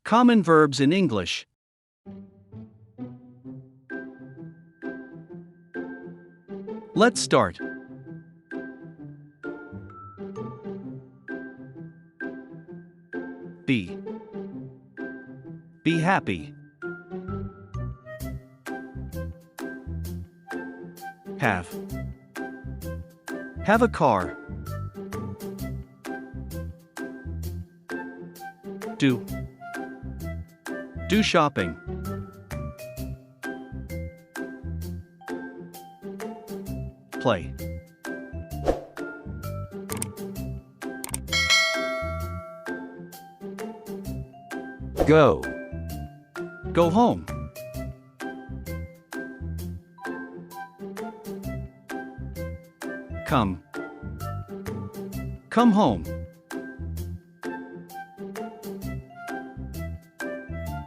Common verbs in English. Let's start. Be. Be happy. Have. Have a car. Do. Do shopping. Play. Go. Go home. Come. Come home.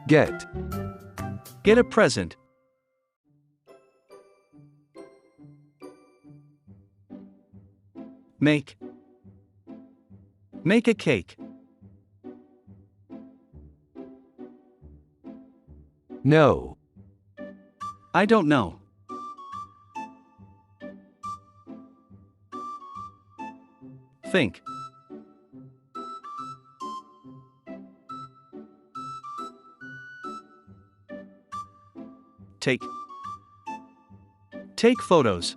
Get. Get a present. Make. Make a cake. No. I don't know. Think. Take. Take photos.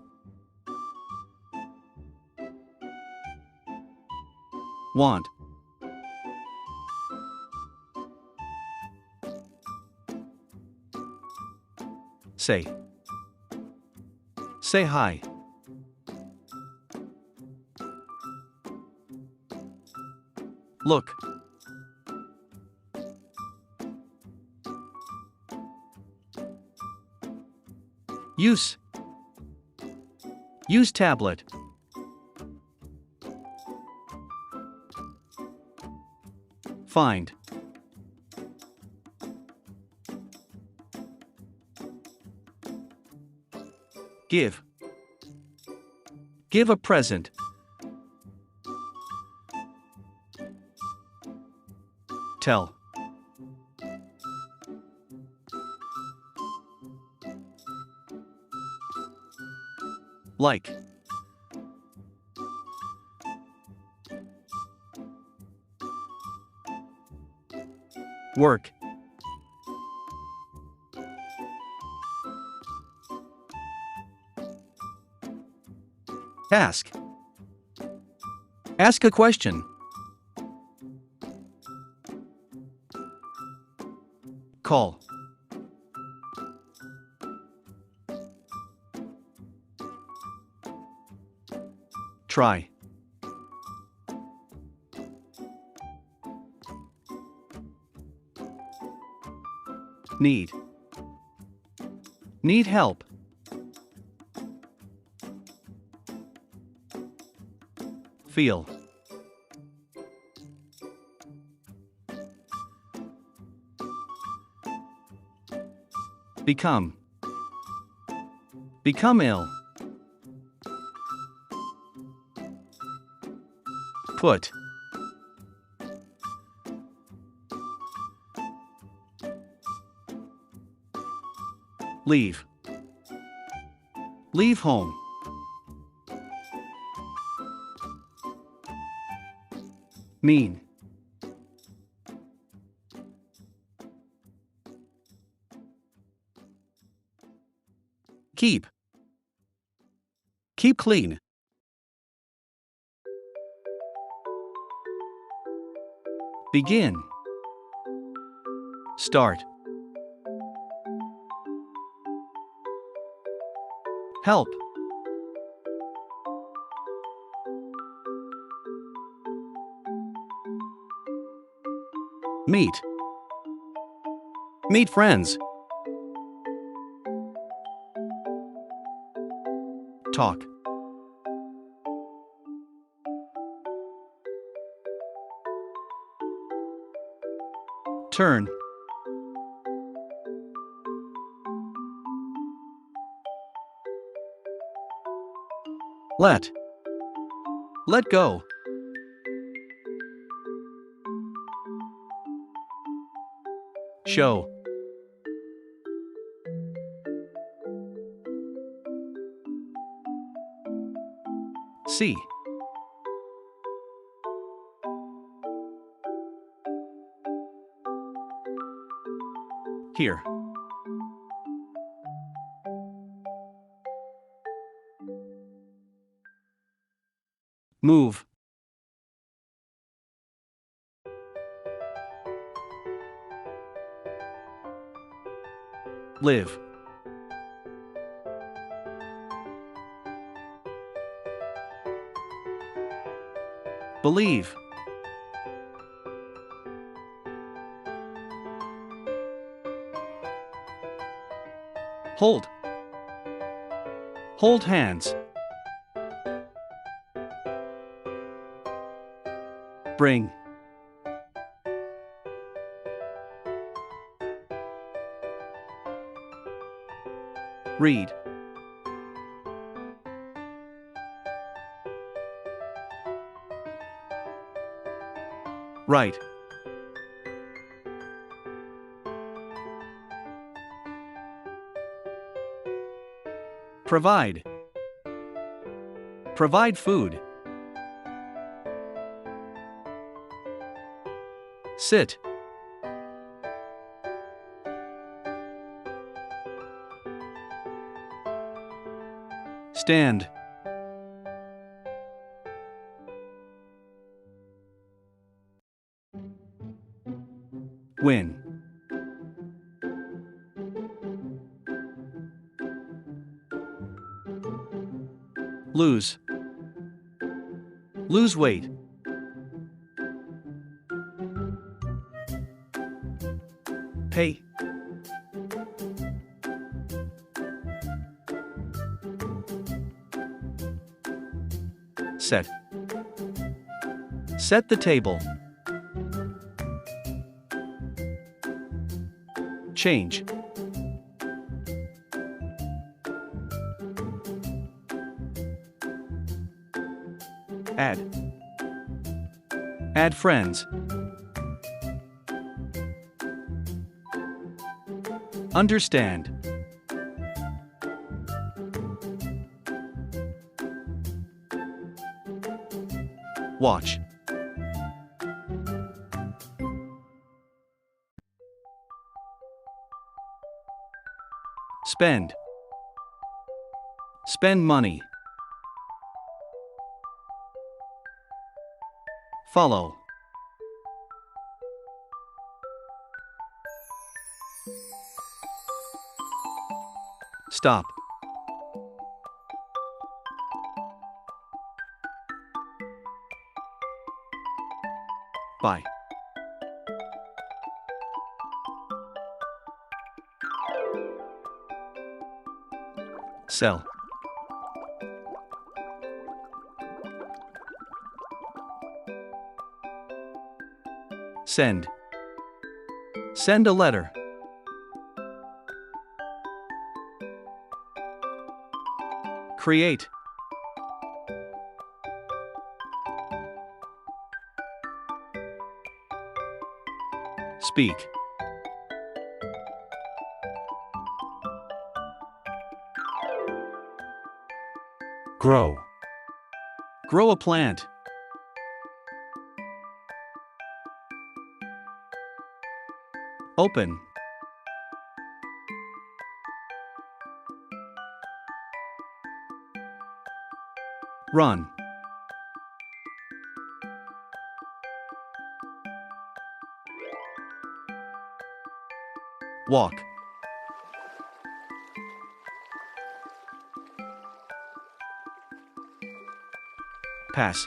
Want. Say. Say hi. Look. Use. Use tablet. Find. Give. Give a present. Tell. Like. Work. Ask. Ask a question. Call. Try. Need. Need help. Feel. Become. Become ill. Put. Leave. Leave home. Mean. Keep. Keep clean. Begin. Start. Help. Meet. Meet friends. Talk. Turn. Let. Let go. Show. See. Here. Move. Live. Believe. Hold. Hold hands. Bring. Read. Write. Provide. Provide food. Sit. Stand. Win. Lose. Lose weight. Pay. Set. Set the table. Change. Add. Add friends. Understand. Watch. Spend. Spend money. Follow. Stop. Buy. Sell. Send. Send a letter. Create. Speak. Grow. Grow a plant. Open. Run. Walk. Pass.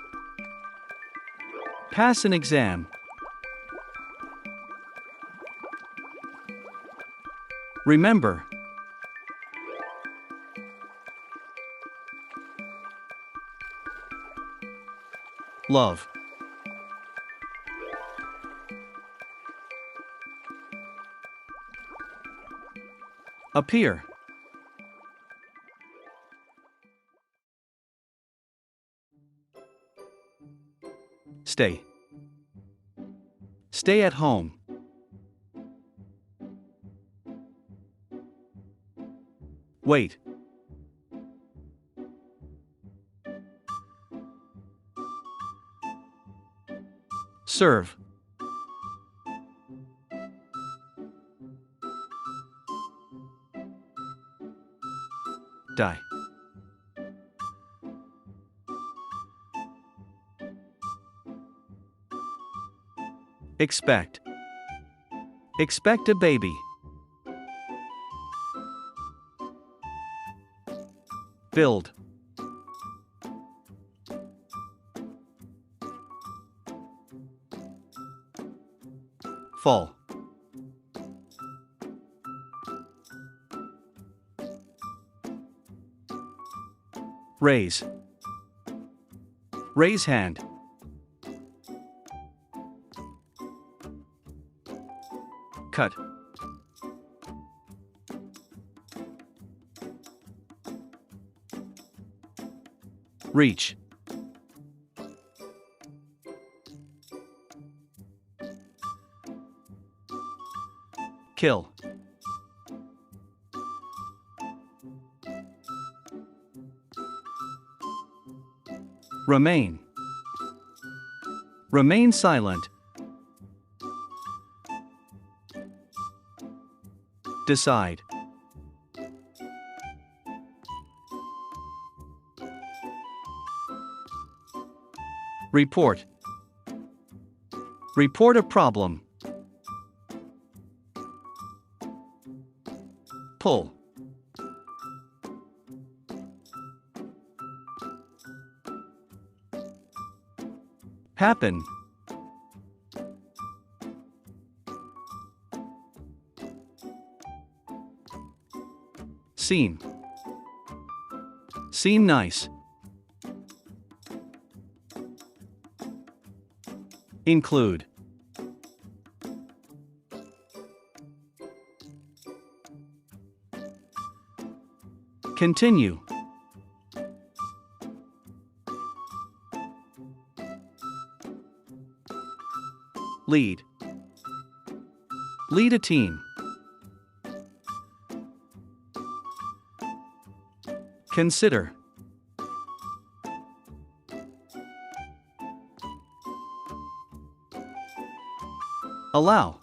Pass an exam. Remember. Love. Appear. Stay. Stay at home. Wait. Serve. Die. Expect. Expect a baby. Build. Fall. Raise. Raise hand. Cut. Reach. Kill. Remain. Remain silent. Decide. Report. Report a problem. Pull. Happen. Seem. Seem nice. Include. Continue. Lead. Lead a team. Consider. Allow.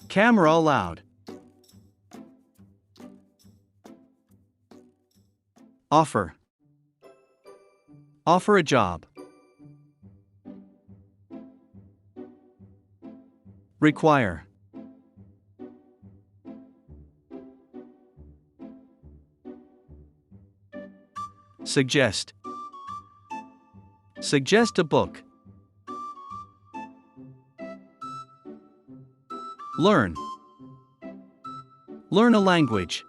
Camera allowed. Offer. Offer a job. Require. Suggest. Suggest a book. Learn. Learn a language.